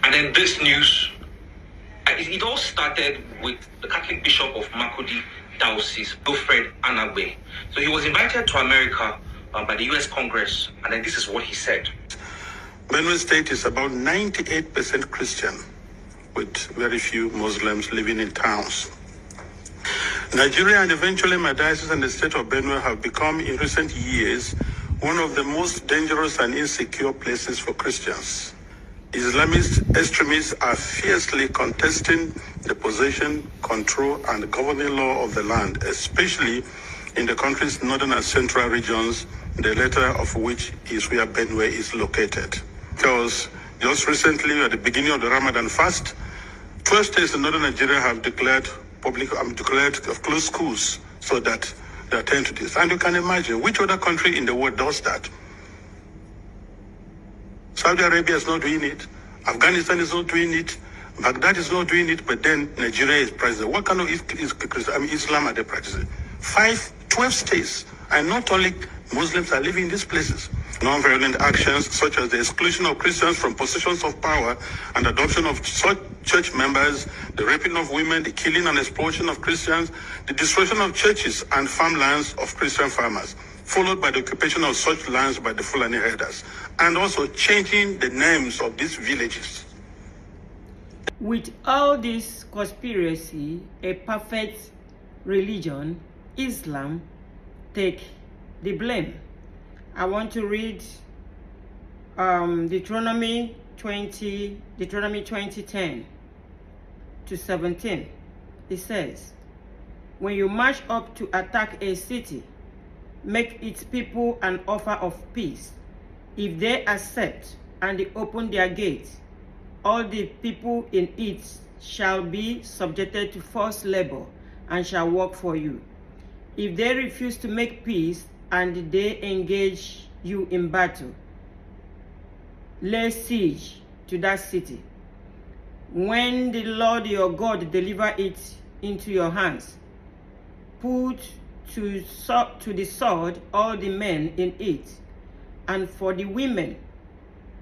And then this news, it all started with the Catholic Bishop of Makurdi Diocese, Wilfred Anagbe. So he was invited to America by the US Congress, and then this is what he said. Benue State is about 98% Christian, with very few Muslims living in towns. Nigeria and eventually my diocese and the state of Benue have become, in recent years, one of the most dangerous and insecure places for Christians. Islamist extremists are fiercely contesting the possession, control, and governing law of the land, especially in the country's northern and central regions, the latter of which is where Benue is located. Because just recently, at the beginning of the Ramadan fast, 12 states in northern Nigeria have declared closed schools so that they attend to this. And you can imagine which other country in the world does that. Saudi Arabia is not doing it. Afghanistan is not doing it. Baghdad is not doing it. But then Nigeria is practicing. What kind of Islam are they practicing? 12 states. And not only Muslims are living in these places. Non-violent actions such as the exclusion of Christians from positions of power and adoption of such church members, the raping of women, the killing and exploitation of Christians, the destruction of churches and farmlands of Christian farmers, followed by the occupation of such lands by the Fulani herders, and also changing the names of these villages. With all this conspiracy, a perfect religion, Islam, take the blame. I want to read Deuteronomy 20:10 to 17. It says, when you march up to attack a city, make its people an offer of peace. If they accept and they open their gates, all the people in it shall be subjected to forced labor and shall work for you. If they refuse to make peace and they engage you in battle, lay siege to that city. When the Lord your God deliver it into your hands, put to the sword all the men in it, and for the women,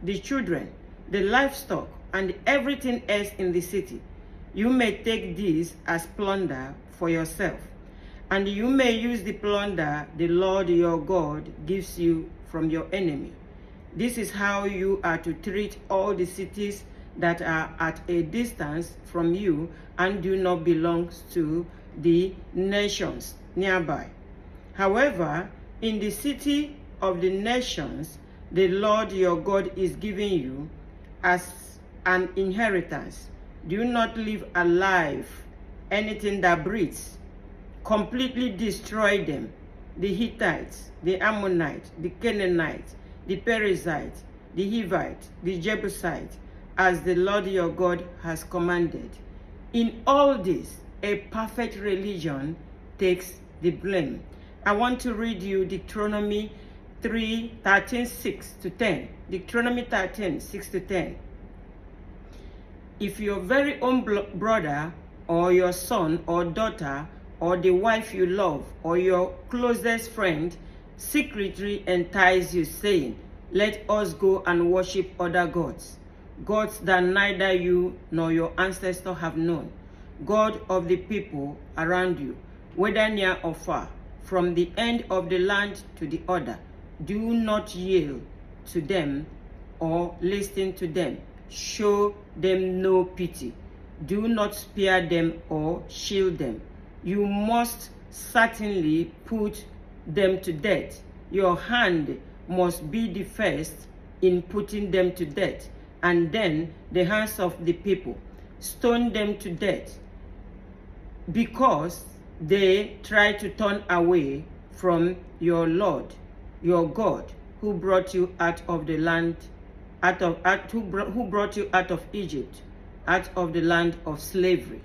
the children, the livestock, and everything else in the city, you may take this as plunder for yourself, and you may use the plunder the Lord your God gives you from your enemy. This is how you are to treat all the cities that are at a distance from you and do not belong to the nations nearby. However, in the city of the nations the Lord your God is giving you as an inheritance, do not leave alive anything that breathes. Completely destroy them: the Hittites, the Ammonites, the Canaanites, the Perizzites, the Hivites, the Jebusites, as the Lord your God has commanded. In all this, a perfect religion takes the blame. I want to read you Deuteronomy 13:6-10. Deuteronomy 13:6-10. If your very own brother or your son or daughter or the wife you love or your closest friend secretly entice you, saying, let us go and worship other gods, gods that neither you nor your ancestors have known, God of the people around you, whether near or far, from the end of the land to the other, do not yield to them or listen to them. Show them no pity. Do not spare them or shield them. You must certainly put them to death. Your hand must be the first in putting them to death, and then the hands of the people. Stone them to death, because they try to turn away from your Lord, your God, who brought you out of the land, who brought you out of Egypt, out of the land of slavery.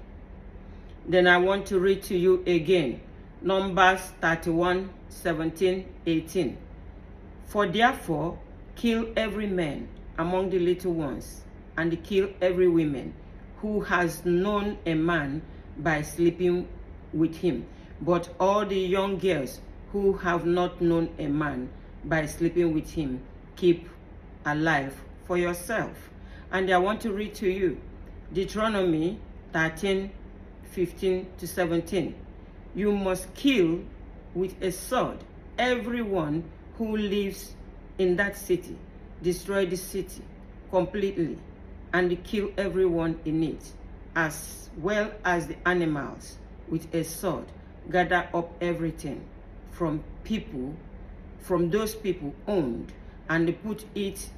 Then I want to read to you again, Numbers 31:17-18. For therefore, kill every man among the little ones, and kill every woman who has known a man by sleeping with him, but all the young girls who have not known a man by sleeping with him, keep alive for yourself. And I want to read to you Deuteronomy 13:15-17. You must kill with a sword everyone who lives in that city. Destroy the city completely and kill everyone in it, as well as the animals with a sword. Gather up everything from those people owned, and put it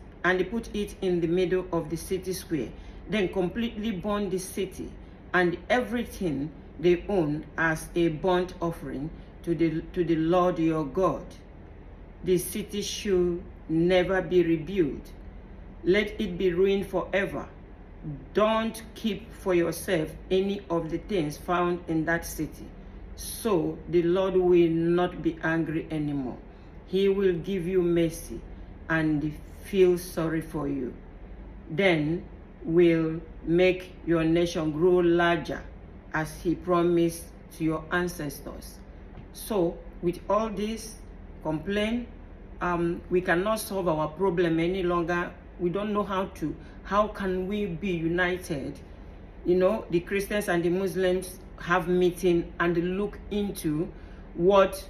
in the middle of the city square. Then completely burn the city and everything they own as a burnt offering to the Lord your God. The city should never be rebuilt. Let it be ruined forever. Don't keep for yourself any of the things found in that city. So the Lord will not be angry anymore. He will give you mercy and feel sorry for you. Then will make your nation grow larger as he promised to your ancestors. So with all this complaint, we cannot solve our problem any longer. We don't know how can we be united? You know, the Christians and the Muslims have meeting and look into what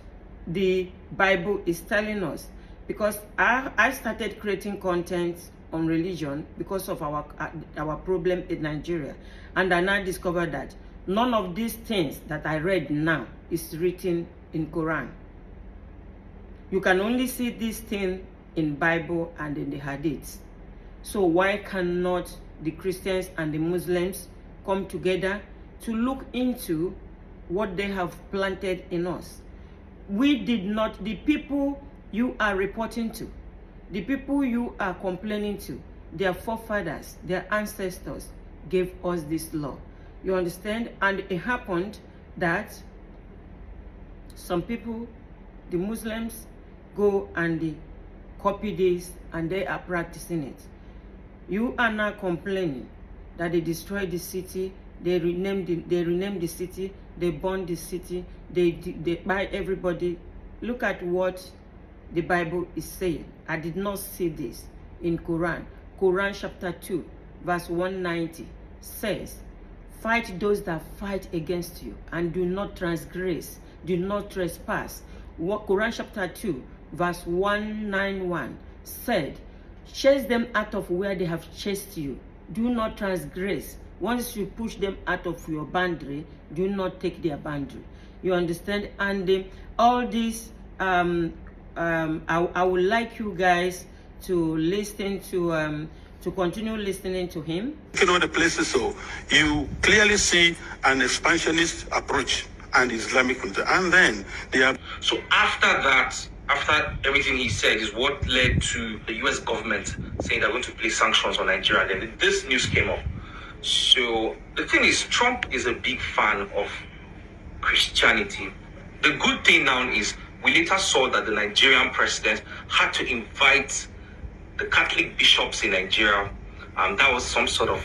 the Bible is telling us. Because I started creating content on religion because of our problem in Nigeria, and I now discovered that none of these things that I read now is written in Quran. You can only see this thing in Bible and in the Hadiths. So why cannot the Christians and the Muslims come together to look into what they have planted in us? We did not, the people you are reporting to, the people you are complaining to, their forefathers, their ancestors gave us this law. You understand? And it happened that some people, the Muslims, go and they copy this and they are practicing it. You are now complaining that they destroyed the city, they renamed the city, they burned the city, they buy everybody. Look at what the Bible is saying. I did not see this in Quran. Quran chapter 2 verse 190 says, fight those that fight against you and do not transgress, do not trespass. Quran chapter 2 verse 191 said, chase them out of where they have chased you. Do not transgress. Once you push them out of your boundary, do not take their boundary. You understand? And all this, I would like you guys to listen to continue listening to him. You know the places, so you clearly see an expansionist approach and Islamic culture, and then they are. So after everything he said is what led to the US government saying they're going to place sanctions on Nigeria. Then this news came up. So the thing is, Trump is a big fan of Christianity. The good thing now is we later saw that the Nigerian president had to invite the Catholic bishops in Nigeria. That was some sort of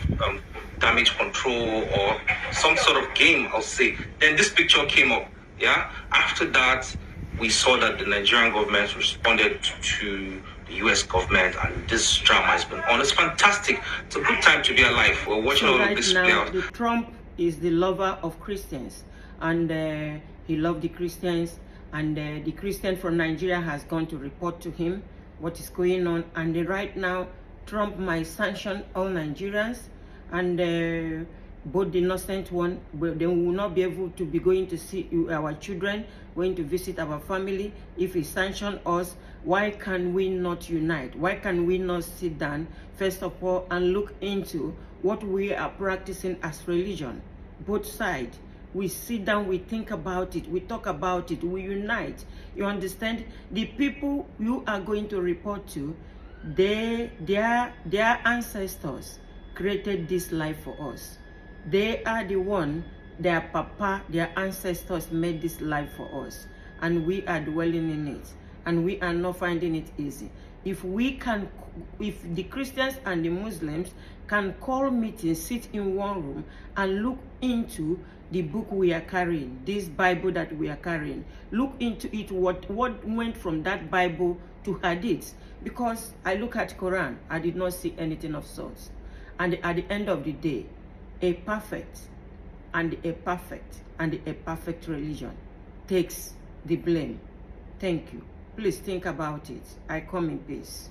damage control or some sort of game, I'll say. Then this picture came up. Yeah. After that, we saw that the Nigerian government responded to the US government, and this drama has been on. It's fantastic. It's a good time to be alive. We're watching all of this play out. Trump is the lover of Christians, and he loved the Christians, and the Christian from Nigeria has gone to report to him what is going on. And right now, Trump might sanction all Nigerians, and both the innocent one, they will not be able to be going to see our children, going to visit our family. If he sanctions us, why can we not unite? Why can we not sit down, first of all, and look into what we are practicing as religion? Both sides. We sit down, we think about it, we talk about it, we unite. You understand? The people you are going to report to, their ancestors created this life for us. They are the one, their papa, their ancestors made this life for us, and we are dwelling in it, and we are not finding it easy. If the Christians and the Muslims can call meetings, sit in one room and look into the book we are carrying, this Bible that we are carrying, look into it, what went from that Bible to Hadith. Because I look at Quran, I did not see anything of sorts. And at the end of the day, a perfect religion takes the blame. Thank you. Please think about it. I come in peace.